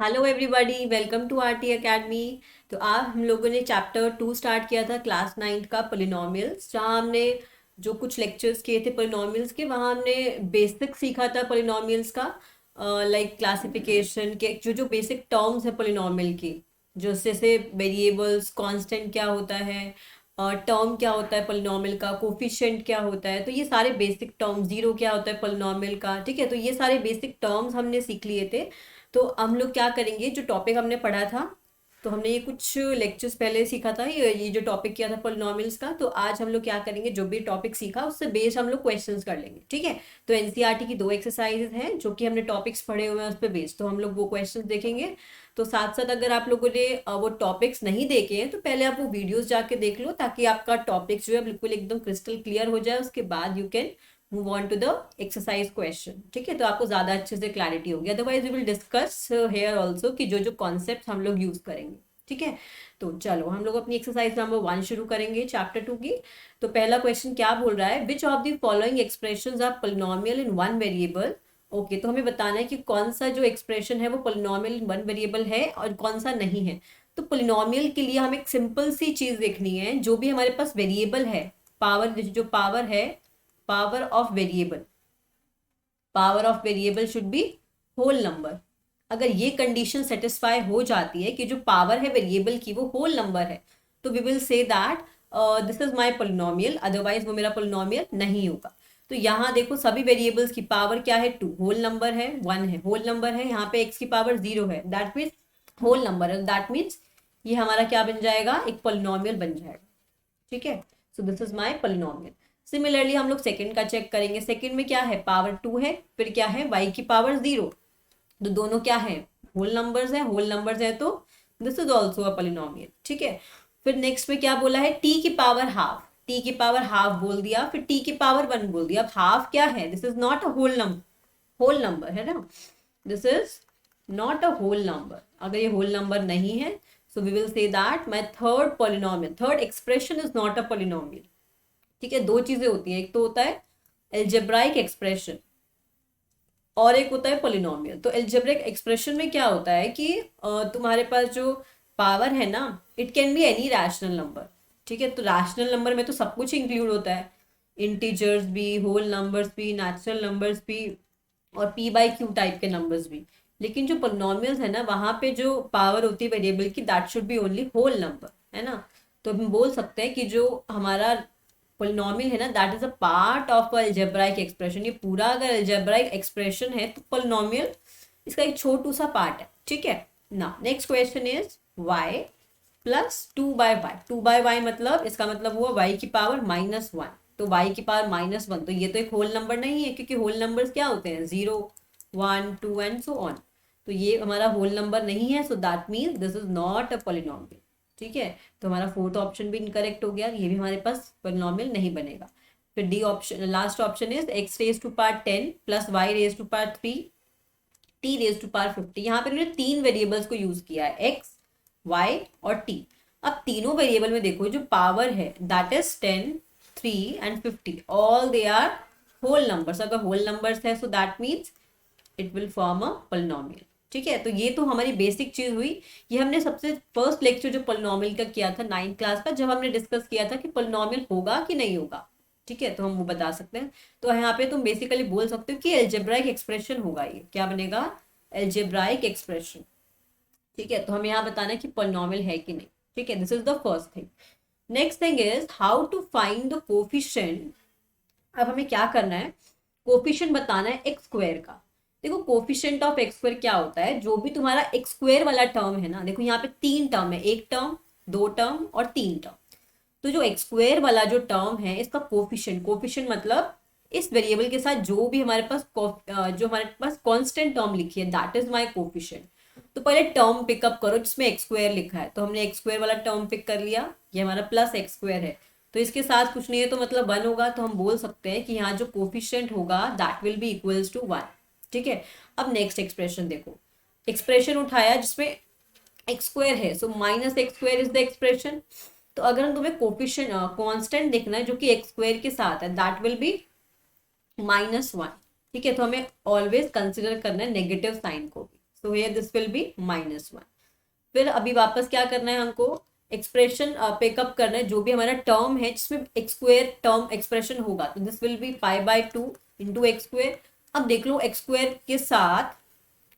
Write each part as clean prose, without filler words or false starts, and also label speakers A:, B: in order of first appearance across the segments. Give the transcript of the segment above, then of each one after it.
A: Hello everybody, welcome to RT academy. तो आज हम लोगों ने चैप्टर 2 स्टार्ट किया था क्लास 9 का पोलिनोमियल्स, जहाँ हमने जो कुछ लेक्चर्स किए थे पोलिनोमियल्स के, वहाँ हमने बेसिक सीखा था पोलिनोमियल्स का। लाइक क्लासिफिकेशन के जो जो बेसिक टर्म्स है पोलिनोमियल की, जो जैसे वेरिएबल्स, कांस्टेंट क्या होता है, टर्म क्या होता है पोलिनोमियल का, कोफिशिएंट क्या होता है, तो ये सारे बेसिक टर्म्स, जीरो क्या होता है पोलिनोमियल का। ठीक है, तो ये सारे बेसिक टर्म्स हमने सीख लिए थे। तो हम लोग क्या करेंगे, जो टॉपिक हमने पढ़ा था, तो हमने ये कुछ लेक्चर्स पहले सीखा था, ये जो टॉपिक किया था पोलिनोमियल्स का, तो आज हम लोग क्या करेंगे, जो भी टॉपिक सीखा उससे बेस्ड हम लोग क्वेश्चंस कर लेंगे। ठीक है, तो एनसीईआरटी की 2 एक्सरसाइजेज हैं जो कि हमने टॉपिक्स पढ़े हुए हैं उस पर बेस्ड, तो हम लोग वो क्वेश्चंस देखेंगे। तो साथ साथ अगर आप लोगों ने वो टॉपिक्स नहीं देखे हैं तो पहले आप वो वीडियोस जाके देख लो, ताकि आपका टॉपिक्स जो है बिल्कुल एकदम क्रिस्टल क्लियर हो जाए। उसके बाद you can move on to the exercise question. ठीक है, तो आपको ज्यादा अच्छे से क्लैरिटी होगी। Otherwise we will discuss here also कि जो जो कॉन्सेप्ट हम लोग यूज करेंगे। ठीक है, तो चलो हम लोग अपनी एक्सरसाइज नंबर 1 शुरू करेंगे चैप्टर 2 की। तो पहला क्वेश्चन क्या बोल रहा है, which of the following expression are polynomial in one variable. Okay, तो हमें बताना है कि कौन सा जो एक्सप्रेशन है वो पोलिनोमियल इन वन वेरिएबल है और कौन सा नहीं है। तो पोलिनोमियल के लिए हमें एक सिंपल सी चीज देखनी है, जो भी हमारे पास वेरिएबल है, पावर, जो पावर है, power of variable, power of variable should be whole number. अगर ये कंडीशन सेटिस्फाई हो जाती है कि जो पावर है वेरिएबल की वो होल नंबर है, तो we will say that this is my polynomial, otherwise वो मेरा पोलिनोमियल नहीं होगा। तो यहाँ देखो सभी वेरिएबल्स की पावर क्या है, 2, होल नंबर है, 1 है, होल नंबर है, यहाँ पे एक्स की पावर 0 है, दैट मीन्स होल नंबर है, दैट मीन्स ये हमारा क्या बन जाएगा, एक पोलिनोमियल बन जाएगा। ठीक है, सो this is my polynomial. Similarly हम लोग सेकंड का चेक करेंगे। सेकंड में क्या है, पावर 2 है, फिर क्या है, y की पावर 0, तो दोनों क्या है, होल नंबर्स है, होल नंबर्स है, तो this is also a polynomial. ठीक है, फिर नेक्स्ट में क्या बोला है, t की पावर हाफ, t की पावर हाफ बोल दिया, फिर t की पावर 1 बोल दिया। अब हाफ क्या है, this is not a whole number, whole number है ना, this is not a whole number. अगर ये होल नंबर नहीं है, so we will say that my third polynomial, third expression is not a polynomial. ठीक है, दो चीजें होती हैं, एक तो होता है एल्जेब्राइक एक्सप्रेशन और एक होता है पोलिनोमियल। तो एल्जेब्रिक एक्सप्रेशन में क्या होता है कि तुम्हारे पास जो पावर है ना, it can be any rational number. ठीक है, तो रैशनल नंबर में तो सब कुछ इंक्लूड होता है, इंटीजर्स भी, होल नंबर्स भी, नेचुरल नंबर्स भी, और पी बाई क्यू टाइप के नंबर्स भी। लेकिन जो पोलिनोमियल्स है ना, वहां पे जो पावर होती है वेरिएबल की, that should be only whole number, है ना। तो हम बोल सकते हैं कि जो हमारा पोलिनोमियल है ना, that is a part of algebraic expression. ये पूरा अगर अलजेब्राइक एक्सप्रेशन है तो पोलिनोमियल इसका एक छोटू सा पार्ट है। ठीक है ना, next question is y plus 2/y। 2/y मतलब, इसका मतलब हुआ y की पावर -1। तो y की पावर -1, तो ये तो एक होल नंबर नहीं है, क्योंकि होल नंबर्स क्या होते हैं, 0, 1, 2 एंड सो ऑन। तो ये हमारा होल नंबर नहीं है, so that means this is not a polynomial. ठीक है, तो हमारा फोर्थ ऑप्शन भी इनकरेक्ट हो गया, ये भी हमारे पास पोलिनोमियल नहीं बनेगा। फिर D option, last option is x raise to power 10 plus y raise to power 3 t raise to power 50। यहाँ पे हमने तीन वेरिएबल्स को यूज किया है, x, y और t। अब तीनों वेरिएबल में देखो जो पावर है that is 10, 3 and 50, all they are whole numbers. अगर होल नंबर्स है so that means it will form a polynomial. ठीक है, तो ये तो हमारी बेसिक चीज हुई। ये हमने सबसे फर्स्ट लेक्चर जो पोलिनोमियल का किया था 9th क्लास का, जब हमने डिस्कस किया था कि पोलिनोमियल होगा कि नहीं होगा। ठीक है, तो हम वो बता सकते हैं। तो यहाँ पे तुम बेसिकली बोल सकते हो कि एल्जेब्राइक एक्सप्रेशन होगा, ये क्या बनेगा, एल्जेब्राइक एक्सप्रेशन। ठीक है, तो हमें यहाँ बताना है कि पोलिनोमियल है कि नहीं। ठीक है, this is the first thing. Next thing is how to find the coefficient. अब हमें क्या करना है, कोफिशिएंट बताना है एक्स स्क्वायर का। देखो कोफिशिएंट ऑफ एक्स स्क्वायर क्या होता है, जो भी तुम्हारा एक्स स्क्वायर वाला टर्म है ना, देखो यहाँ पे तीन टर्म है, एक टर्म, दो टर्म और तीन टर्म। तो जो एक्स स्क्वायर वाला जो टर्म है, इसका कोफिशिएंट, कोफिशिएंट मतलब इस वेरिएबल के साथ जो भी हमारे पास जो हमारे पास कांस्टेंट टर्म लिखी है, दैट इज माय कोफिशिएंट। तो पहले टर्म पिकअप करो जिसमें एक्स स्क्वायर लिखा है, तो हमने एक्स स्क्वायर वाला टर्म पिक कर लिया, ये हमारा प्लस एक्स स्क्वायर है, तो इसके साथ कुछ नहीं है तो मतलब 1 होगा, तो हम बोल सकते हैं कि यहाँ जो कोफिशिएंट होगा that will be equals to 1। ठीक है, अब नेक्स्ट एक्सप्रेशन देखो, एक्सप्रेशन उठाया जिसमें एक्स स्क्वायर है, so minus x square is the expression. तो अगर तुम्हें कोफिशिएंट कांस्टेंट देखना है जो कि एक्स स्क्वायर के साथ है, दैट विल बी -1। ठीक है, तो हमें ऑलवेज कंसिडर करना है नेगेटिव साइन को भी। So here this will B -1। फिर अभी वापस क्या करना है हमको, एक्सप्रेशन पिकअप करना है, जो भी हमारा टर्म है जिसमें एक्स स्क्वेयर टर्म एक्सप्रेशन होगा, तो this will be π/2 into x square. अब देख लो एक्स स्क्वेयर के साथ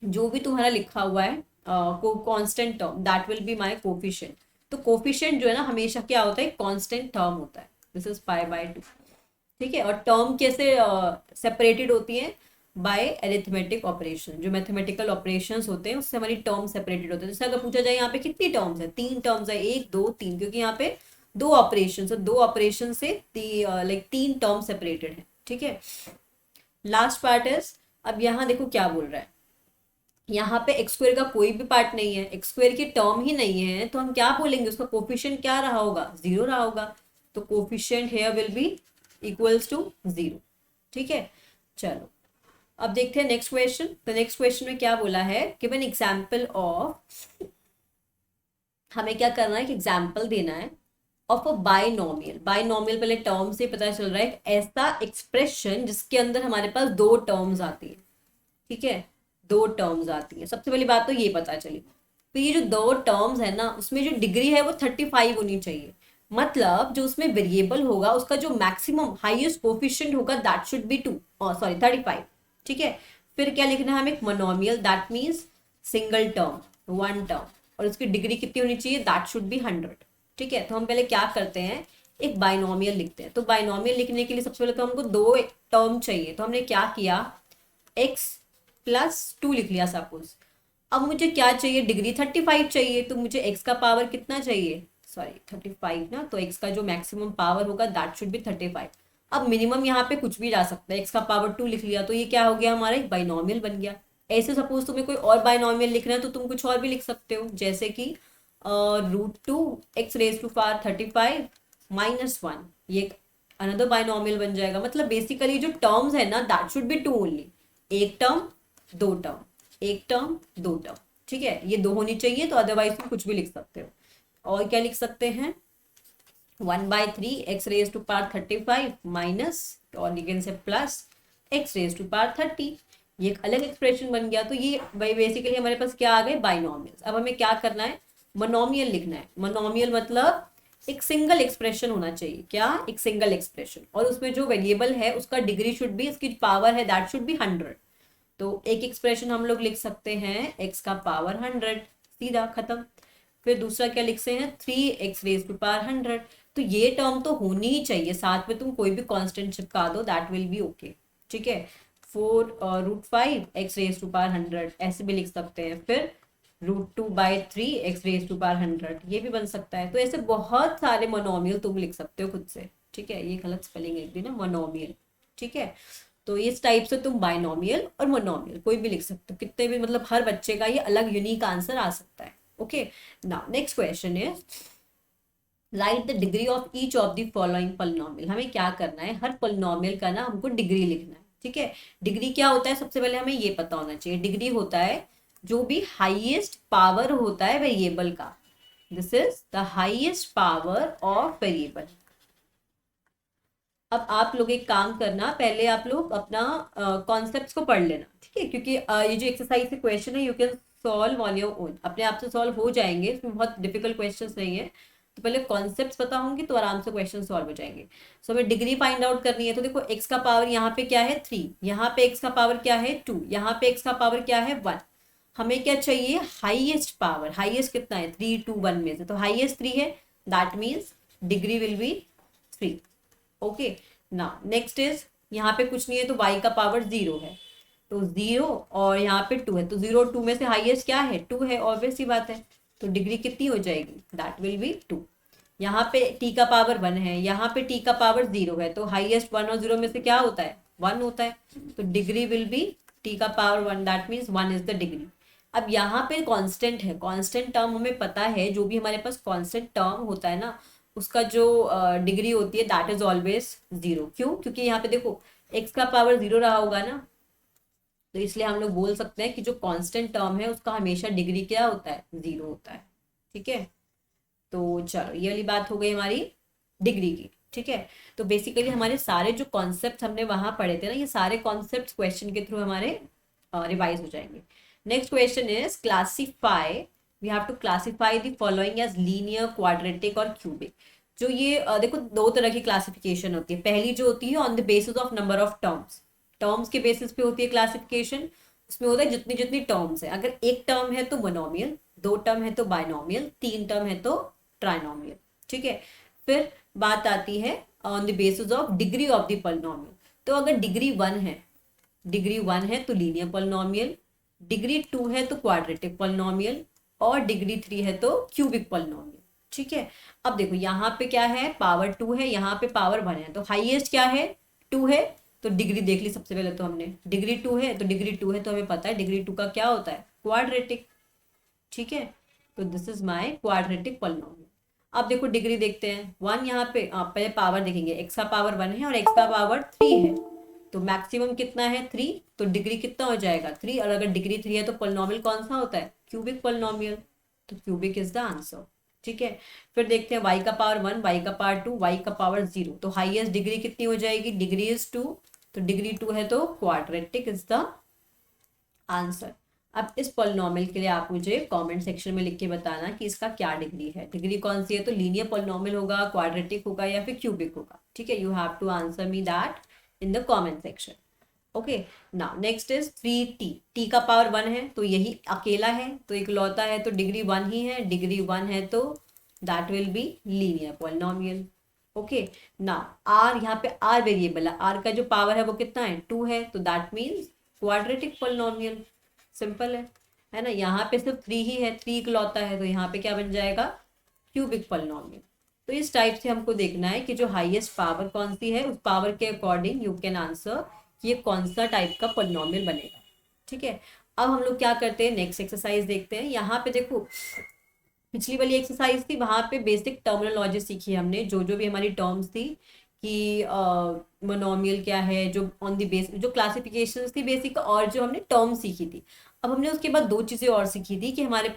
A: जो भी तुम्हारा लिखा हुआ है को constant term, that will be my coefficient. तो कोफिशिएंट जो है ना हमेशा क्या होता है, कांस्टेंट टर्म होता है। दिस इज π/2, ठीक है। और टर्म कैसे सेपरेटेड होती है, बाय अरिथमेटिक ऑपरेशन, जो मैथमेटिकल ऑपरेशंस होते हैं उससे हमारी टर्म सेपरेटेड होते हैं। जैसे अगर पूछा जाए यहाँ पे कितनी टर्म्स है, 3 टर्म्स है, 1 2 3, क्योंकि यहाँ पे दो ऑपरेशन है, दो ऑपरेशन से लाइक 3 टर्म सेपरेटेड है, ठीक है। लास्ट पार्ट इज, अब यहाँ देखो क्या बोल रहा है, यहाँ पे एक्स स्क्वायर का कोई भी पार्ट नहीं है, एक्स स्क्वायर की टर्म ही नहीं है, तो हम क्या बोलेंगे, उसका कोफिशिएंट क्या रहा होगा, 0 रहा होगा। तो coefficient here will be equals to 0, ठीक है। चलो अब देखते हैं नेक्स्ट क्वेश्चन। तो नेक्स्ट क्वेश्चन में क्या बोला है, गिव एन एग्जांपल ऑफ, हमें क्या करना है कि एग्जांपल देना है ऑफ अ बाइनोमियल। बाइनोमियल पहले टर्म से पता चल रहा है, ऐसा एक्सप्रेशन जिसके अंदर हमारे पास दो टर्म्स आती है, ठीक है, दो टर्म्स आती है। सबसे पहली बात तो ये पता चली। तो ये जो दो टर्म्स है ना, उसमें जो डिग्री है वो 35 होनी चाहिए। मतलब जो उसमें वेरिएबल होगा उसका जो मैक्सिमम हाईएस्ट कोफिशिएंट होगा दैट शुड बी 2, सॉरी 35, ठीक है। फिर क्या लिखना है हमें, monomial, that means single term, one term, और उसकी डिग्री कितनी होनी चाहिए, दैट शुड बी 100, ठीक है। तो हम पहले क्या करते हैं, एक बाइनोमियल लिखते हैं। तो बाइनोमियल लिखने के लिए सबसे पहले तो हमको दो टर्म चाहिए। तो हमने क्या किया, x+2 लिख लिया सपोज। अब मुझे क्या चाहिए, डिग्री 35 चाहिए, तो मुझे x का पावर कितना चाहिए, सॉरी 35 ना, तो x का जो मैक्सिमम पावर होगा दैट शुड बी 35। अब मिनिमम यहाँ पे कुछ भी जा सकता है, x का पावर 2 लिख लिया, तो ये क्या हो गया, हमारा एक बाइनोमियल बन गया। ऐसे सपोज तुम्हें कोई और बाइनोमियल लिखना है तो तुम कुछ और भी लिख सकते हो, जैसे कि √2 x⁻⁵ -1, ये अनदर बाइनोमियल बन जाएगा। मतलब बेसिकली जो टर्म्स है ना दैट शुड बी 2 ओनली, एक टर्म दो टर्म, एक टर्म दो टर्म, ठीक है, ये दो होनी चाहिए। तो अदरवाइज तुम कुछ भी लिख सकते हो। और क्या लिख सकते हैं, 1/3 x⁻35 माइनस, और you can say plus x⁻30, ये एक अलग एक्सप्रेशन बन गया। तो ये बेसिकली हमारे पास क्या आ गए, बाइनोमियल्स। अब हमें क्या करना है, मोनोमियल लिखना है। मोनोमियल मतलब एक सिंगल एक्सप्रेशन होना चाहिए, क्या, एक सिंगल एक्सप्रेशन, और उसमें जो वेरिएबल है उसका डिग्री शुड बी, इसकी पावर है दैट शुड बी 100। तो एक एक्सप्रेशन हम लोग लिख सकते हैं x का पावर 100, सीधा खत्म। फिर दूसरा क्या लिखते हैं, 3x⁻100। तो ये टर्म तो होनी ही चाहिए, साथ में तुम कोई भी कांस्टेंट चिपका दो, दैट विल बी ओके, ठीक है। 4√5 x⁻100 ऐसे भी लिख सकते हैं। फिर √2/3 x⁻100 ये भी बन सकता है। तो ऐसे बहुत सारे मोनोमियल तुम लिख सकते हो खुद से, ठीक है। ये गलत स्पेलिंग है ना, मोनोमियल, ठीक है। तो इस टाइप से तुम बाइनोमियल और मोनोमियल कोई भी लिख सकते हो, कितने भी, मतलब हर बच्चे का ये अलग यूनिक आंसर आ सकता है। Okay, now next question is, right the degree of each of the following polynomial. हमें क्या करना है, हर पॉलिनोमियल का ना हमको डिग्री लिखना है, ठीक है। डिग्री क्या होता है, सबसे पहले हमें ये पता होना चाहिए। डिग्री होता है जो भी हाईएस्ट पावर होता है वेरिएबल का, this is the highest power of variable. अब आप लोग एक काम करना, पहले आप लोग अपना कॉन्सेप्ट्स को पढ़ लेना, ठीक है, क्योंकि ये जो एक्सरसाइज के क्वेश्चन है you can solve on your own, अपने आप से सॉल्व हो जाएंगे, इसमें बहुत डिफिकल्ट क्वेश्चंस नहीं है। तो पहले कॉन्सेप्ट्स पता होंगे तो आराम से क्वेश्चन सॉल्व हो जाएंगे। सो हमें डिग्री फाइंड आउट करनी है। तो देखो एक्स का पावर यहाँ पे क्या है 3, यहाँ पे एक्स का पावर क्या है 2, यहाँ पे एक्स का पावर क्या है 1। हमें क्या चाहिए, हाईएस्ट पावर। हाईएस्ट कितना है, 3 2 1 में से, तो हाईएस्ट 3 है, that means degree will be 3। Okay, ना नेक्स्ट इज, यहाँ पे कुछ नहीं है तो y का पावर 0 है, तो 0 और यहाँ पे 2 है, तो 0 2 में से हाईएस्ट क्या है 2 है, ऑब्वियस सी बात है। तो डिग्री कितनी हो जाएगी, दैट विल बी 2। यहाँ पे t का पावर 1 है, यहाँ पे t का पावर 0 है, तो हाईएस्ट 1 और 0 में से क्या होता है 1 होता है, तो डिग्री विल बी t का power 1, that means 1 is the degree. अब यहाँ पे कांस्टेंट है, कांस्टेंट टर्म हमें पता है, जो भी हमारे पास कांस्टेंट टर्म होता है ना उसका जो डिग्री होती है दैट इज ऑलवेज 0। क्यों, क्योंकि यहाँ पे देखो x का पावर 0 रहा होगा ना, तो इसलिए हम लोग बोल सकते हैं कि जो कांस्टेंट टर्म है उसका हमेशा डिग्री क्या होता है 0 होता है, ठीक है। तो चलो ये वाली बात हो गई हमारी डिग्री की, ठीक है। तो बेसिकली हमारे सारे जो कॉन्सेप्ट हमने वहां पढ़े थे ना, ये सारे कॉन्सेप्ट क्वेश्चन के थ्रू हमारे रिवाइज हो जाएंगे। Next question is classify, we have to classify the following as linear, quadratic और क्यूबिक। जो ये देखो दो तरह की क्लासिफिकेशन होती है। पहली जो होती है on the basis of number of terms, terms के बेसिस पे होती है क्लासिफिकेशन। उसमें होता है जितनी जितनी टर्म्स है, अगर एक टर्म है तो मोनोमियल, दो टर्म है तो बायनोमियल, तीन टर्म है तो ट्राइनोमियल। ठीक है, फिर बात आती है on the basis of degree of the polynomial. तो अगर डिग्री 1 है, डिग्री 1 है तो लीनियर पॉलिनोमियल, डिग्री 2 है तो क्वाड्रेटिक पॉलिनोमियल, और डिग्री 3 है तो क्यूबिक पॉलिनोमियल। ठीक है, अब देखो यहाँ पे क्या है, पावर 2 है, यहाँ पे पावर 1 है, तो हाईएस्ट क्या है, 2 है। तो डिग्री देख ली सबसे पहले, तो हमने डिग्री 2 है, तो डिग्री 2 है तो हमें पता है डिग्री 2 का क्या होता है, क्वाड्रेटिक। ठीक है, तो this is my quadratic polynomial. अब देखो डिग्री देखते हैं, 1 यहाँ पे, आप पहले पावर देखेंगे, x का पावर 1 है और x का पावर 3 है, तो मैक्सिमम कितना है 3, तो डिग्री कितना हो जाएगा 3। और अगर डिग्री 3 है तो पॉलिनोमियल कौन सा होता है, क्यूबिक पॉलिनोमियल, तो क्यूबिक इज द आंसर। ठीक है, फिर देखते हैं y का पावर 1, y का पावर 2, y का पावर 0, तो हाईएस्ट डिग्री कितनी हो जाएगी, डिग्री इज 2, तो डिग्री 2 है तो क्वाड्रेटिक इज द आंसर। अब इस पॉलिनोमियल के लिए आप मुझे कमेंट सेक्शन में लिख के बताना कि इसका क्या डिग्री है, डिग्री कौन सी है, तो लीनियर पॉलिनोमियल होगा, क्वाड्रेटिक होगा या फिर क्यूबिक होगा। ठीक है, you have to answer me that in the comment section. Okay, now next is 3t, t का पावर 1 है तो यही अकेला है, तो इकलौता है, तो डिग्री 1 ही है, डिग्री 1 है तो that will be linear polynomial. Okay, now r, यहाँ पे r वेरिएबल है, r का जो पावर है वो कितना है 2 है, तो that means quadratic polynomial. Simple है ना। यहाँ पे सिर्फ 3 ही है, 3 इकलौता है, तो यहाँ पे क्या बन जाएगा, क्यूबिक पॉलिनोमियल। तो इस टाइप से हमको देखना है कि जो हाईएस्ट पावर कौन सी है, उस पावर के अकॉर्डिंग यू कैन आंसर ये कौन सा टाइप का पॉलिनोमियल बनेगा। ठीक है, अब हम लोग क्या करते हैं, नेक्स्ट एक्सरसाइज देखते हैं। यहाँ पे देखो पिछली वाली एक्सरसाइज थी, वहां पे बेसिक टर्मिनोलॉजी सीखी हमने, जो जो भी हमारी टर्म्स थी कि मोनोमियल क्या है, जो ऑन द बेस जो क्लासिफिकेशंस थी बेसिक, और जो हमने टर्म सीखी थी। अब हमने उसके बाद दो चीजें और सीखी थी कि हमारे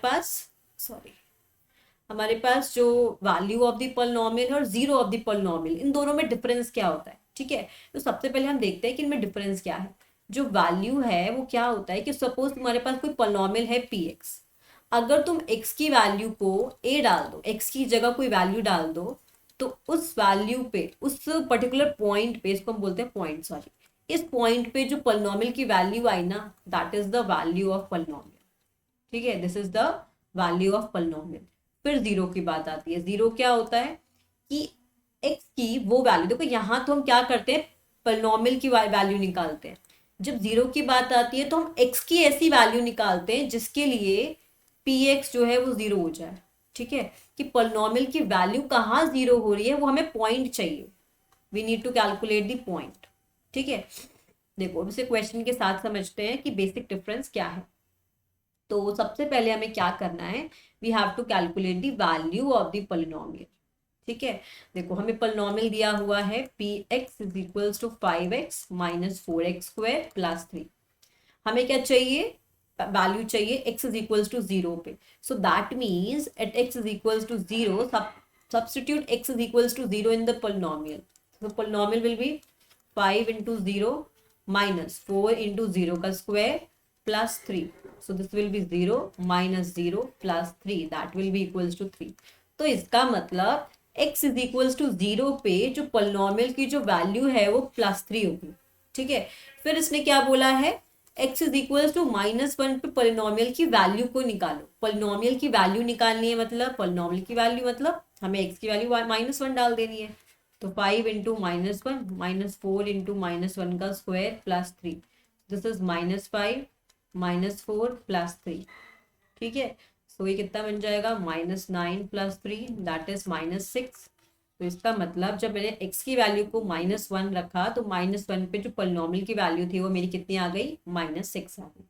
A: पास जो वैल्यू ऑफ द पॉलिनोमियल और जीरो ऑफ द पॉलिनोमियल, इन दोनों में डिफरेंस क्या होता है। ठीक है, तो सबसे पहले हम देखते हैं कि इनमें डिफरेंस क्या है। जो वैल्यू है वो क्या होता है कि सपोज तुम्हारे पास कोई पॉलिनोमियल है px, अगर तुम x की वैल्यू को a डाल दो, x की जगह कोई वैल्यू डाल दो, तो उस वैल्यू पे, उस पर्टिकुलर पॉइंट पे, इसको हम बोलते हैं पॉइंट, सॉरी, इस पॉइंट पे जो पॉलिनोमियल की वैल्यू आई ना, that is the value of polynomial. ठीक है, this is the value of polynomial. फिर जीरो की बात आती है। जीरो क्या होता है कि x की वो वैल्यू, देखो यहाँ तो हम क्या करते हैं, पॉलिनोमियल की वैल्यू निकालते हैं। जब जीरो की बात आती है तो हम x की ऐसी वैल्यू निकालते हैं जिसके लिए px जो है वो जीरो हो जाए। ठीक है, कि पॉलिनोमियल की वैल्यू कहाँ जीरो हो रही है, वो हमें पॉइंट चाहिए, we need to calculate the point. ठीक है, देखो इसे क्वेश्चन के साथ समझते हैं कि बेसिक डिफरेंस क्या है। तो सबसे पहले हमें क्या करना है, we have to calculate the value of the polynomial. ठीक है, देखो हमें पॉलिनोमियल दिया हुआ है px is equals to 5x minus 4x square plus 3। हमें क्या चाहिए, वैल्यू चाहिए x इज इक्वल्स टू 0 पे। So that means at x is equals to 0, substitute x is equals to 0 in the polynomial. So polynomial will be 5 into 0 minus 4 into 0 का square plus 3. So this will be 0 minus 0 plus 3, that will be equals to 3. तो इसका मतलब x is equals to 0 पे जो polynomial की जो value है वो +3 होगी। ठीक है, फिर इसने क्या बोला है, x इज इक्वल टू -1 पे पॉलिनोमियल की वैल्यू को निकालो। पॉलिनोमियल की वैल्यू निकालनी है, मतलब पॉलिनोमियल की वैल्यू मतलब हमें x की वैल्यू -1 डाल देनी है। तो 5 इंटू -1 माइनस 4 इंटू -1 का square plus 3, this is -5 -4 plus 3। ठीक है, सो ये कितना बन जाएगा, -9 प्लस 3 दैट इज -6। तो इसका मतलब जब मैंने x की वैल्यू को -1 रखा तो -1 पे जो पॉलिनोमियल की वैल्यू थी वो मेरी कितनी आ गई, -6 आ गई।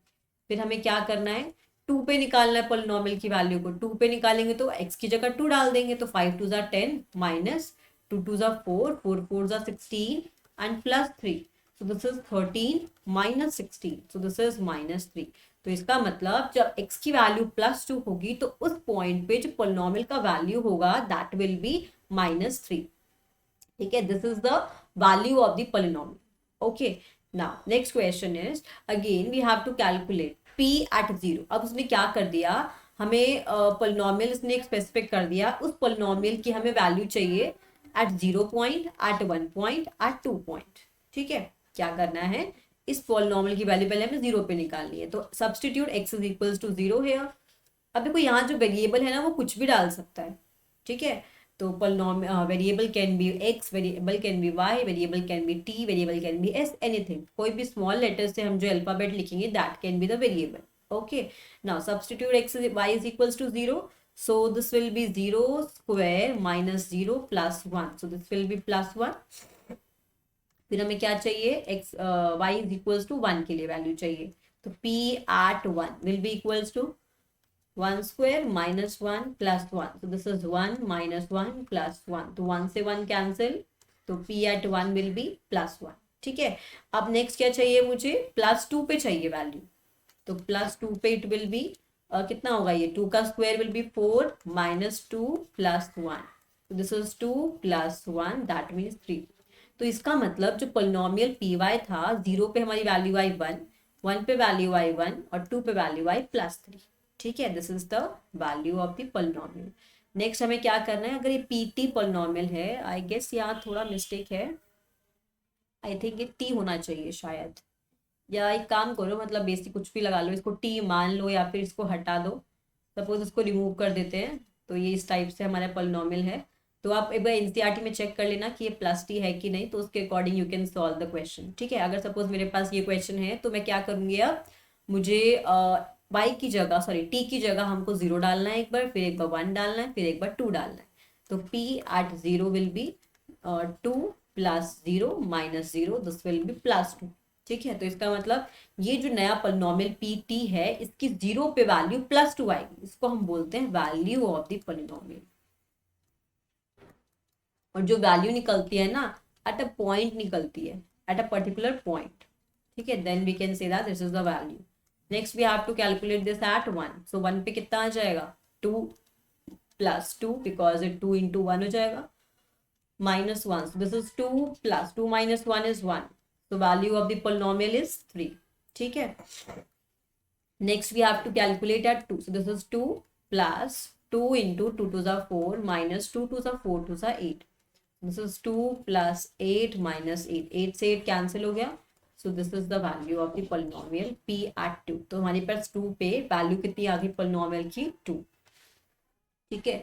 A: फिर हमें क्या करना है, 2 पे निकालना है पॉलिनोमियल की वैल्यू को। 2 पे निकालेंगे तो x की जगह 2 डाल देंगे, तो 5 2 10 minus 2 2 4 4 4 16 and plus 3, so this is 13 minus 16, so this is -3। तो इसका मतलब जब x की वैल्यू +2 होगी तो उस पॉइंट पे जो पॉलिनोमियल का वैल्यू होगा दैट विल बी -3। ठीक है, this is the value of the polynomial. Okay, now next question is again we have to calculate p at 0। अब उसने क्या कर दिया, हमें पोलिनोमियल उसने एक स्पेसिफिक कर दिया, उस पोलिनोमियल की हमें वैल्यू चाहिए at 0 point, at 1 point, at 2 point. ठीक है, क्या करना है, इस पोलिनोमियल की वैल्यू पहले हमें 0 पे निकालनी है। तो substitute x is equals to 0 है। अब देखो यहाँ जो वेरिएबल है ना वो कुछ भी डाल सकता है। ठीक है, तो variable can be x, variable can be y, variable can be t, variable can be s, anything. कोई भी स्मॉल लेटर से हम जो अल्फाबेट लिखेंगे that can be the variable. Okay, now substitute x y is equals to 0, so this will be 0 square minus 0 plus 1, so this will be plus 1। फिर हमें क्या चाहिए, x y is equals to 1 के लिए value चाहिए, तो p at 1 will be equals to 1 square minus 1 plus 1, so this is 1 minus 1 plus 1, तो 1 से 1 कैंसिल, तो p at 1 will be plus 1। ठीक है, अब नेक्स्ट क्या चाहिए मुझे, प्लस 2 पे चाहिए वैल्यू, तो प्लस 2 पे इट विल बी कितना होगा, ये 2 का square will be 4 minus 2 plus 1, तो this is 2 plus 1 that means 3। तो इसका मतलब जो पोलिनोमियल पी वाई था, 0 पे हमारी वैल्यू आई 1, 1 पे वैल्यू आई 1 और 2 पे वैल्यू आई प्लस 3। ठीक है, this is the value of the polynomial. Next हमें क्या करना है, अगर ये पीटी पोलिनोमियल है, आई गेस यहाँ थोड़ा मिस्टेक है, आई थिंक ये टी होना चाहिए शायद, या एक काम करो, मतलब बेसिक कुछ भी लगा लो, इसको टी मान लो या फिर इसको हटा दो, सपोज इसको रिमूव कर देते हैं, तो ये इस टाइप से हमारा पोलिनोमियल है। तो आप एक बार एनसीईआरटी में चेक कर लेना कि ये प्लस टी है कि नहीं, तो उसके according you can solve the question. ठीक है, अगर सपोज मेरे पास ये क्वेश्चन है तो मैं क्या करूँगी, अब मुझे वाई की जगह, सॉरी टी की जगह हमको 0 डालना है एक बार, फिर एक बार 1 डालना है, फिर एक बार 2 डालना है, तो p at 0 will be 2 plus 0 minus 0, this will be plus 2। ठीक है, तो इसका मतलब ये जो नया पोलिनोमियल पी टी है, इसकी 0 पे वैल्यू प्लस 2 आएगी, इसको हम बोलते हैं वैल्यू ऑफ द पोलिनोमियल। और जो वैल्यू निकलती है ना, एट अ पॉइंट निकलती है, एट अ पर्टिकुलर पॉइंट। ठीक है, then we can say that this is the value. Next we have to calculate this at 1, so 1 पे कितना आ जाएगा, 2 प्लस 2, बिकॉज इट 2 इंटू 1 हो जाएगा, minus 1, so this is 2 plus 2 minus 1 is 1, so value of the polynomial is 3। ठीक है, next we have to calculate at 2, so this is 2 plus 2 into 2 to the 4 minus 2 to the 4 to the 8, this is 2 plus 8 minus 8, 8 से 8 cancel हो गया, so this is the value of the polynomial p at 2। तो हमारे पास 2 पे value कितनी आ गई polynomial की, 2। ठीक है,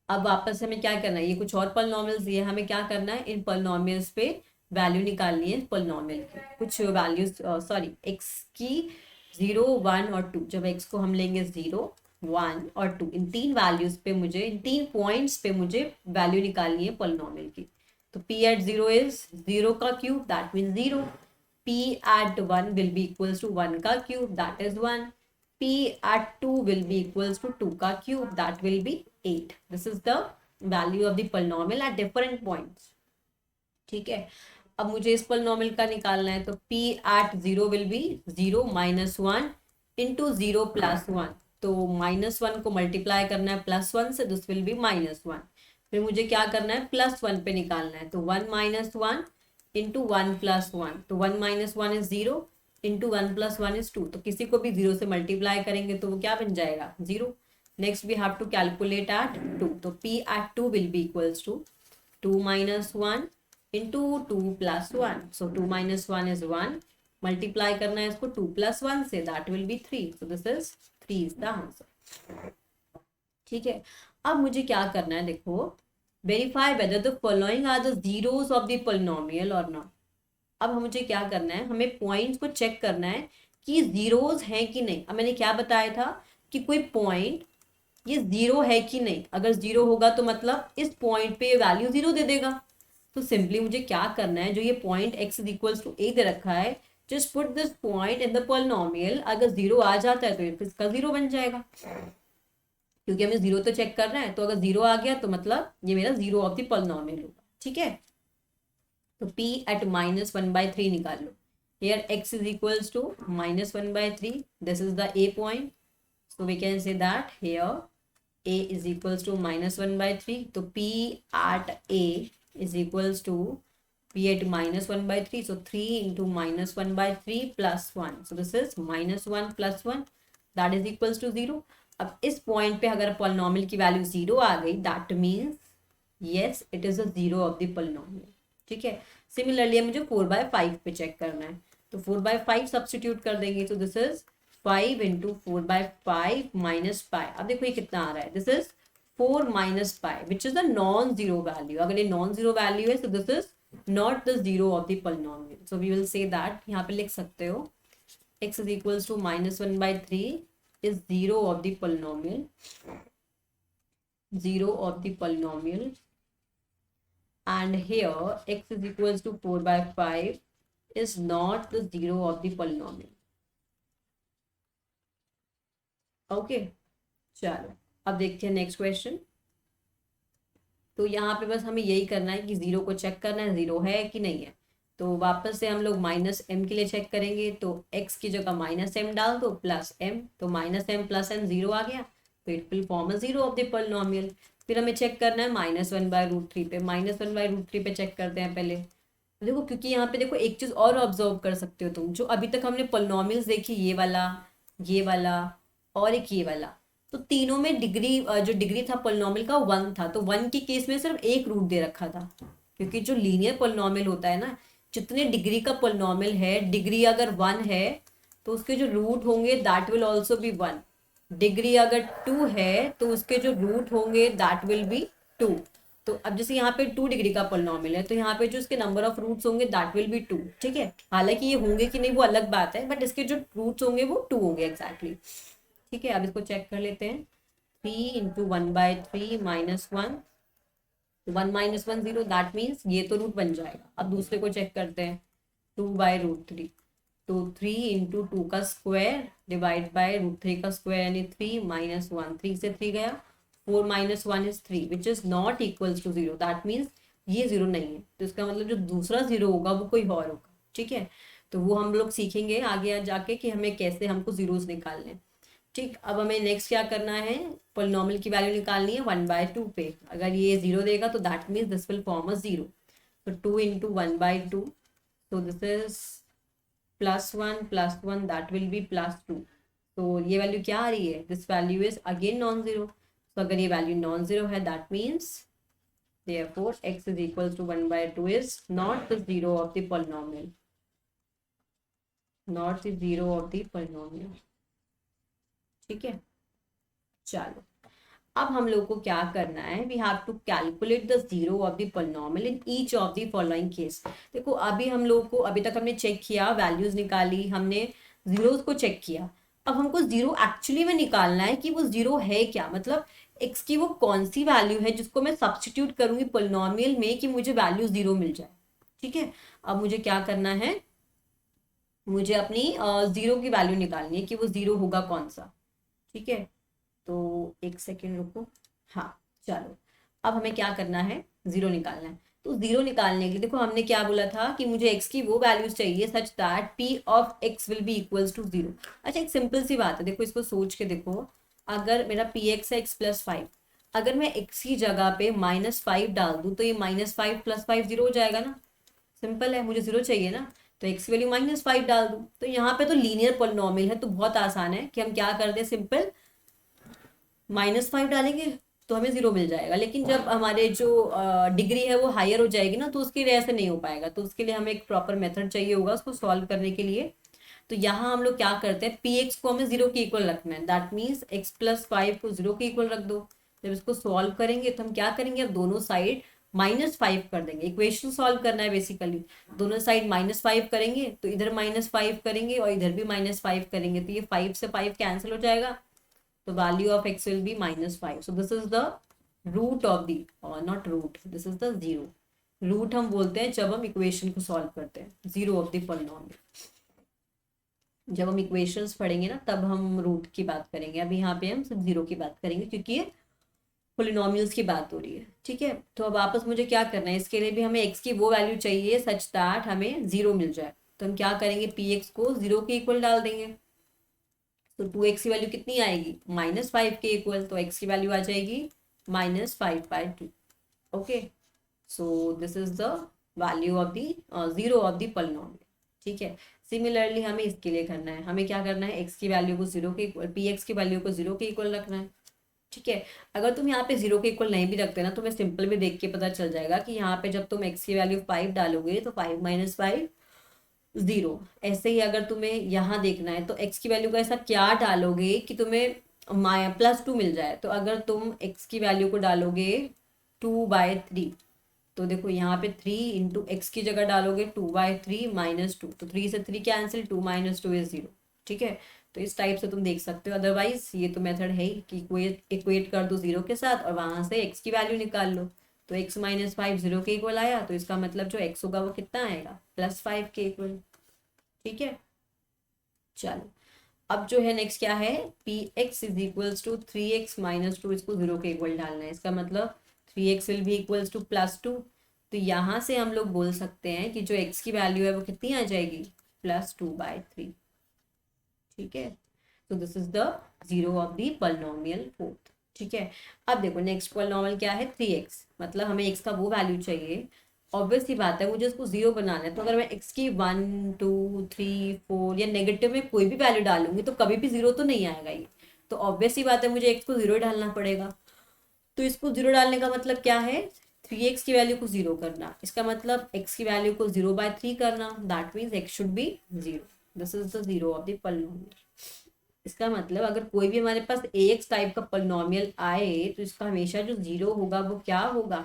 A: अब वापस हमें क्या करना है, ये कुछ और पोलिनोमियल्स दिए, हमें क्या करना है, इन पोलिनोमियल्स पे वैल्यू निकालनी है पोलिनोमियल की, कुछ वैल्यूज, सॉरी एक्स की 0 1 और 2, जब एक्स को हम लेंगे 0 1 और 2, इन 3 वैल्यूज पे मुझे, इन 3 पॉइंट्स पे मुझे वैल्यू निकालनी है पोलिनोमियल की। तो p एट 0 इज 0 का cube that mean 0, p at 1 will be equals to 1 का cube that is 1, p at 2 will be equals to 2 का cube that will be 8। This is the value of the polynomial at different points। ठीक है, अब मुझे इस polynomial का निकालना है, तो p at 0 will be 0 minus 1 into 0 plus 1, तो minus 1 को multiply करना है plus 1 से, this will be minus 1। फिर मुझे क्या करना है, plus 1 पे निकालना है, तो 1 minus 1 into 1 plus 1, तो 1 minus 1 is 0 into 1 plus 1 is 2, तो किसी को भी 0 से मल्टीप्लाई करेंगे तो वो क्या बन जाएगा, 0। Next we have to calculate at 2, तो p at 2 will be equals to 2 minus 1 into 2 plus 1, so 2 minus 1 is 1, multiply करना है इसको 2 प्लस 1 से, that will be 3, so this is 3 is the answer. ठीक है, अब मुझे क्या करना है, देखो verify whether the following are the zeros of the polynomial और नॉट। अब मुझे क्या करना है, हमें पॉइंट्स को चेक करना है कि जीरोज हैं कि नहीं। अब मैंने क्या बताया था कि कोई पॉइंट ये 0 है कि नहीं, अगर 0 होगा तो मतलब इस पॉइंट पे ये वैल्यू 0 दे देगा। तो सिंपली मुझे क्या करना है, जो ये point x is equals to a दे रखा है, just put this point in the polynomial, अगर 0 आ जाता है तो इसका 0 बन जाएगा, क्योंकि हमें 0 तो चेक करना है, तो अगर 0 आ गया तो मतलब ये मेरा 0 ऑफ द पोलिनोमियल होगा। ठीक है, तो p at minus 1/3 निकाल लो, here x is equals to minus 1/3, this is the a point, so we can say that here a is equals to minus 1/3, तो p at a is equals to p at minus 1/3, so 3 into minus 1/3 plus 1, so this is minus 1 plus 1, that is equals to 0। अब इस point पे अगर polynomial की value 0 आ गई, that means yes it is a 0 of the polynomial. ठीक है, similarly मुझे 4/5 पे चेक करना है, तो 4/5 सब्सटीट्यूट कर देंगे, तो this is 5 into 4/5 minus pi. अब देखो ये कितना आ रहा है, this is 4 minus pi which is the non zero value. अगर ये नॉन जीरो वैल्यू है, so this is not the zero of the polynomial, so we will say that, यहाँ पे लिख सकते हो x is equals to -1/3 is zero of the polynomial, zero of the polynomial, and here x is equals to 4/5 is not the zero of the polynomial। Okay चलो अब देखते हैं next question. तो यहाँ पे बस हमें यही करना है कि जीरो को चेक करना है, जीरो है कि नहीं है। तो वापस से हम लोग -m के लिए चेक करेंगे, तो x की जगह -m डाल दो प्लस m, तो -m प्लस m जीरो आ गया, तो it will form a zero of the polynomial. फिर हमें चेक करना है -1/√3 पे, -1/√3 पे चेक करते हैं पहले। देखो क्योंकि यहाँ पे देखो एक चीज और ऑब्जर्व कर सकते हो तुम, जो अभी तक हमने पॉलिनॉमियल्स देखी, ये वाला और एक ये वाला, तो तीनों में डिग्री जो डिग्री था पॉलिनॉमियल का 1 था, तो 1 के केस में सिर्फ एक रूट दे रखा था, क्योंकि जो लीनियर पॉलिनॉमियल होता है ना, जितने डिग्री का पॉलिनॉमियल है, डिग्री अगर 1 है तो उसके जो रूट होंगे that will also be 1। Degree अगर 2 है तो उसके जो रूट होंगे दैट विल बी 2। तो अब जैसे यहाँ पे 2 डिग्री का पॉलिनॉमियल है, तो यहाँ पे जो इसके नंबर ऑफ रूट्स होंगे दैट विल बी 2। ठीक है, हालांकि ये होंगे कि नहीं वो अलग बात है, बट इसके जो रूट्स होंगे वो 2 होंगे एग्जैक्टली। ठीक है, अब इसको चेक कर लेते हैं। 3 इंटू 1/3 -1, 1 - 1 0, दैट मीन्स ये तो रूट बन जाएगा। अब दूसरे को चेक करते हैं, 2/√3, तो 3 इंटू 2 का स्क्वायर डिवाइड बाय √3 का स्क्वायर, यानी 3 - 1, 3 से 3 गया, 4 - 1 is 3 which is not equals to 0, that means ये 0 नहीं है। तो इसका मतलब जो दूसरा 0 होगा वो कोई और होगा। ठीक है, तो वो हम लोग सीखेंगे आगे जाके कि हमें कैसे हमको जीरोस निकालने हैं। ठीक, अब हमें नेक्स्ट क्या करना है, पॉलिनॉमियल की वैल्यू निकालनी है 1/2 पे। अगर ये 0 देगा तो that means this will form अ 0, तो 2 into 1/2, so this is +1 that will be +2। तो ये वैल्यू क्या आ रही है, this value is again non zero. तो अगर ये वैल्यू नॉन जीरो है that means therefore x is equals to 1/2 is not the zero of the polynomial, not the zero of the polynomial। ठीक है, चलो अब हम लोग को क्या करना है, we have to calculate the zero of the polynomial in each of the following case. देखो अभी हम लोग को, अभी तक हमने चेक किया, वैल्यूज निकाली, हमने जीरोस को चेक किया। अब हमको जीरो एक्चुअली में निकालना है कि वो जीरो है क्या, मतलब एक्स की वो कौन सी वैल्यू है जिसको मैं सब्सटीट्यूट करूंगी पॉलिनॉमियल में कि मुझे वैल्यू जीरो मिल जाए। ठीक है, अब मुझे क्या करना है, मुझे अपनी जीरो की वैल्यू निकालनी है कि वो जीरो होगा कौन सा। ठीक है, तो एक सेकेंड रुको। हाँ चलो, अब हमें क्या करना है, जीरो निकालना है। तो जीरो निकालने के लिए देखो हमने क्या बोला था कि मुझे एक्स की वो वैल्यूज चाहिए such that p of x will be equals to zero. अच्छा एक सिंपल सी बात है, देखो इसको सोच के देखो, अगर मेरा पी एक्स है x+5, अगर मैं एक्स की जगह पे -5 डाल दूँ तो ये -5 + 5 0 हो जाएगा ना। सिंपल है, मुझे जीरो चाहिए ना, तो एक्स वैल्यू -5 डाल दूँ। तो यहाँ पे तो लीनियर पॉलिनॉमियल है, तो बहुत आसान है कि हम क्या कर दें, सिंपल -5 डालेंगे तो हमें जीरो मिल जाएगा। लेकिन जब हमारे जो डिग्री है वो हायर हो जाएगी ना, तो उसके लिए ऐसे नहीं हो पाएगा, तो उसके लिए हमें एक प्रॉपर मेथड चाहिए होगा उसको सॉल्व करने के लिए। तो यहाँ हम लोग क्या करते हैं, पी एक्स को हमें जीरो के इक्वल रखना है, दैट मीन्स x+5 को जीरो के इक्वल रख दो। जब इसको सॉल्व करेंगे तो हम क्या करेंगे, अब दोनों साइड -5 कर देंगे। इक्वेशन सॉल्व करना है बेसिकली, दोनों साइड -5 करेंगे, तो इधर -5 करेंगे और इधर भी -5 करेंगे, तो ये 5 से 5 कैंसिल हो जाएगा, तो value of x will be -5। so this is the root of the, or not root, this is the zero। Root हम बोलते हैं जब हम इक्वेशन को सॉल्व करते हैं, जीरो ऑफ द पॉलिनॉमियल। जब हम इक्वेशंस पढ़ेंगे ना तब हम रूट की बात करेंगे, अभी यहाँ पे हम सिर्फ जीरो की बात करेंगे क्योंकि ये पॉलिनॉमियल्स की बात हो रही है। ठीक है, तो अब वापस मुझे क्या करना है, इसके लिए भी हमें x की वो वैल्यू चाहिए सच दैट हमें जीरो मिल जाए। तो हम क्या करेंगे, पी एक्स को जीरो के इक्वल डाल देंगे, तो 2x की वैल्यू कितनी आएगी, -5 के इक्वल, तो x की वैल्यू आ जाएगी -5/2। Okay, so this is the value of the zero of the polynomial. ठीक है। सिमिलरली हमें इसके लिए करना है, हमें क्या करना है, एक्स की वैल्यू को जीरो के इक्वल, पी एक्स की वैल्यू को जीरो के इक्वल रखना है। ठीक है। अगर तुम यहाँ पे जीरो के इक्वल नहीं भी रखते ना, तुम्हें सिंपल भी देख के पता चल जाएगा कि यहाँ पे जब तुम एक्स की वैल्यू 5 डालोगे तो 5 माइनस 5 जीरो। ऐसे ही अगर तुम्हें यहाँ देखना है तो एक्स की वैल्यू का ऐसा क्या डालोगे कि तुम्हें +2 मिल जाए। तो अगर तुम एक्स की वैल्यू को डालोगे 2/3, तो देखो यहाँ पे 3 इंटू एक्स की जगह डालोगे 2/3 -2, तो 3 से 3 कैंसिल, 2 - 2 इज 0। ठीक है। तो इस टाइप से तुम देख सकते हो। अदरवाइज ये तो मेथड है ही कि इक्वेट कर दो जीरो के साथ और वहां से एक्स की वैल्यू निकाल लो। तो x - 5 जीरो के इक्वल आया, तो इसका मतलब जो x होगा वो कितना आएगा, +5 के इक्वल। ठीक है। चलो, अब जो है नेक्स्ट क्या है, p x is equals to 3x - 2, इसको जीरो के इक्वल डालना है। इसका मतलब 3x विल भी इक्वल्स टू +2। तो यहाँ से हम लोग बोल सकते हैं कि जो x की वैल्यू है वो कितनी आ जाएगी, +2/3। ठीक है। तो this is the zero of the polynomial fourth. ठीक है। अब देखो नेक्स्ट पॉलिनोमियल क्या है, 3x, मतलब हमें x का वो वैल्यू चाहिए। ऑब्वियस सी बात है, मुझे उसको जीरो बनाना है, तो अगर मैं x की 1 2 3 4 या नेगेटिव में कोई भी वैल्यू डालूंगी तो कभी भी जीरो तो नहीं आएगा ये। तो ऑब्वियस सी बात है, मुझे x को जीरो डालना पड़ेगा। तो इसको जीरो डालने का मतलब क्या है, 3x की वैल्यू को जीरो करना। इसका मतलब x की वैल्यू को 0/3 करना, that means x should be zero. This is the zero of the polynomial. इसका मतलब अगर कोई भी हमारे पास ax टाइप का पॉलिनोमियल आए तो इसका हमेशा जो जीरो होगा वो क्या होगा,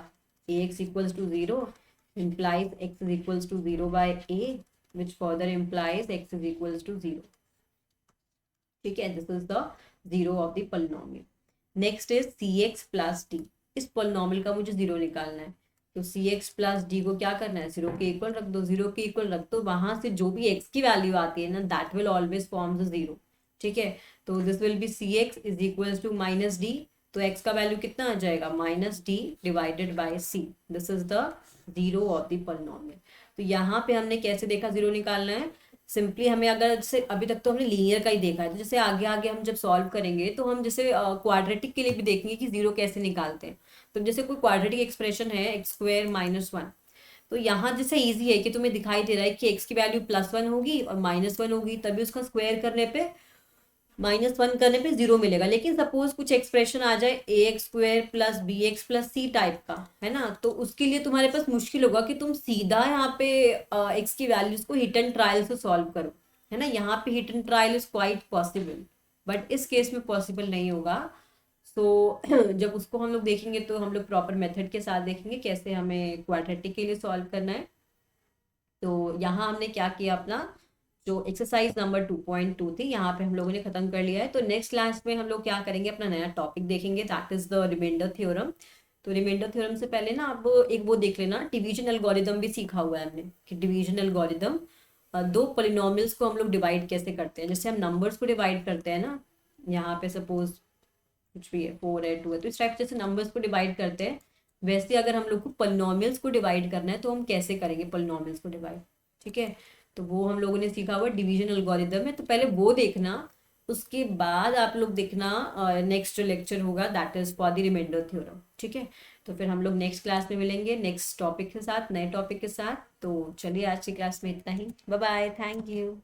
A: ax equals to zero implies x is equals to 0/a, which further implies x is equals to 0। ठीक है। This is the zero of the polynomial. Next is cx plus D. इस पॉलिनोमियल का मुझे zero निकालना है, तो cx plus D को क्या करना है, जीरो के इक्वल रख दो। जीरो के इक्वल रख दो, वहां से जो भी x की वैल्यू आती है ना, that will always form the zero. ठीक है। तो this will be cx is equals to -d। तो x का वैल्यू कितना आ जाएगा, -d divided by c। This is the zero of the polynomial. तो यहाँ पे हमने कैसे देखा जीरो निकालना है, सिंपली हमें अगर जैसे अभी तक तो हमने लीनियर का ही देखा है, तो जैसे आगे आगे हम जब सॉल्व करेंगे तो हम जैसे क्वाड्रेटिक के लिए भी देखेंगे कि जीरो कैसे निकालते हैं। तो जैसे कोई क्वाड्रेटिक एक्सप्रेशन है x² - 1, तो यहाँ जैसे इजी है कि तुम्हें दिखाई दे रहा है कि x की वैल्यू +1 होगी और -1 होगी, तभी उसका स्क्वायर करने पे -1 करने पे जीरो मिलेगा। लेकिन सपोज कुछ एक्सप्रेशन आ जाए ax² + bx + c टाइप का, है ना, तो उसके लिए तुम्हारे पास मुश्किल होगा कि तुम सीधा यहाँ पे x की वैल्यूज को हिट एंड ट्रायल से सॉल्व करो, है ना। यहाँ पे hit and trial is quite possible, but इस केस में पॉसिबल नहीं होगा। सो जब उसको हम लोग देखेंगे तो हम लोग प्रॉपर मेथड के साथ देखेंगे कैसे हमें क्वाड्रेटिक के लिए सॉल्व करना है। तो यहाँ हमने क्या किया, अपना जो एक्सरसाइज नंबर 2.2 थी यहाँ पे हम लोगों ने खत्म कर लिया है। तो नेक्स्ट क्लास में हम लोग क्या करेंगे, अपना नया टॉपिक देखेंगे, that is the remainder theorem. तो रिमाइंडर थ्योरम से पहले ना अब एक वो देख लेना, डिवीजन एल्गोरिदम भी सीखा हुआ है हमने कि डिवीजन एल्गोरिदम दो पॉलिनोमियल्स को हम लोग डिवाइड कैसे करते हैं। जैसे हम नंबर्स को डिवाइड करते हैं ना, यहाँ पे सपोज कुछ भी है 4 है 2 है, तो इस टाइप जैसे नंबर्स को डिवाइड करते हैं, वैसे अगर हम लोग को पॉलिनोमियल्स को डिवाइड करना है तो हम कैसे करेंगे पॉलिनोमियल्स को डिवाइड। ठीक है। तो वो हम लोगों ने सीखा हुआ डिवीजन एल्गोरिदम है, तो पहले वो देखना, उसके बाद आप लोग देखना नेक्स्ट जो लेक्चर होगा that is for the remainder theorem. ठीक है। तो फिर हम लोग नेक्स्ट क्लास में मिलेंगे नेक्स्ट टॉपिक के साथ, नए टॉपिक के साथ। तो चलिए आज की क्लास में इतना ही, बाय बाय, थैंक यू।